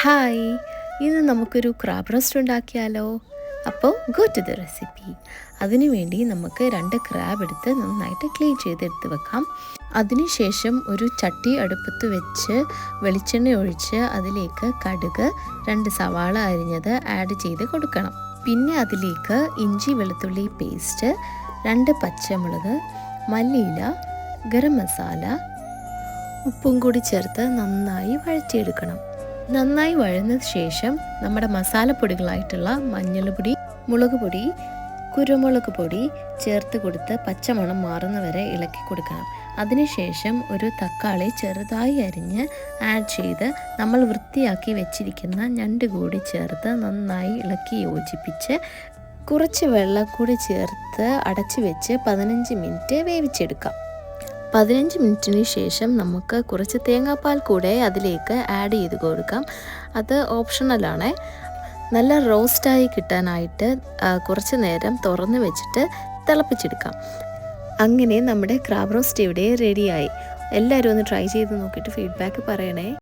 Hi, ഇന്ന് നമുക്കൊരു crab roast ഉണ്ടാക്കിയാലോ? അപ്പോൾ ഗോ ടു ദ റെസിപ്പി. അതിനുവേണ്ടി നമുക്ക് 2 ക്രാബ് എടുത്ത് നന്നായിട്ട് ക്ലീൻ ചെയ്തെടുത്ത് വെക്കാം. അതിനുശേഷം ഒരു ചട്ടി അടുപ്പത്ത് വെച്ച് വെളിച്ചെണ്ണ ഒഴിച്ച് അതിലേക്ക് കടുക്, 2 സവാള അരിഞ്ഞത് ആഡ് ചെയ്ത് കൊടുക്കണം. പിന്നെ അതിലേക്ക് ഇഞ്ചി വെളുത്തുള്ളി പേസ്റ്റ്, 2 പച്ചമുളക്, മല്ലിയില, ഗരം മസാല, ഉപ്പും കൂടി ചേർത്ത് നന്നായി വഴറ്റിയെടുക്കണം. നന്നായി വഴന്നതിന് ശേഷം നമ്മുടെ മസാലപ്പൊടികളായിട്ടുള്ള മഞ്ഞൾപ്പൊടി, മുളക് പൊടി, കുരുമുളക് പൊടി ചേർത്ത് കൊടുത്ത് പച്ചമണം മാറുന്നവരെ ഇളക്കി കൊടുക്കണം. അതിനുശേഷം ഒരു തക്കാളി ചെറുതായി അരിഞ്ഞ് ആഡ് ചെയ്ത് നമ്മൾ വൃത്തിയാക്കി വെച്ചിരിക്കുന്ന ഞണ്ട് കൂടി ചേർത്ത് നന്നായി ഇളക്കി യോജിപ്പിച്ച് കുറച്ച് വെള്ളം കൂടി ചേർത്ത് അടച്ചു വെച്ച് 15 മിനിറ്റ് വേവിച്ചെടുക്കാം. 15 മിനിറ്റിന് ശേഷം നമുക്ക് കുറച്ച് തേങ്ങാപ്പാൽ കൂടെ അതിലേക്ക് ആഡ് ചെയ്ത് കൊടുക്കാം. അത് ഓപ്ഷണലാണ്. നല്ല റോസ്റ്റായി കിട്ടാനായിട്ട് കുറച്ച് നേരം തുറന്ന് വെച്ചിട്ട് തിളപ്പിച്ചെടുക്കാം. അങ്ങനെ നമ്മുടെ ക്രാബ് റോസ്റ്റ് ഇവിടെ റെഡിയായി. എല്ലാവരും ഒന്ന് ട്രൈ ചെയ്ത് നോക്കിയിട്ട് ഫീഡ്ബാക്ക് പറയണേ.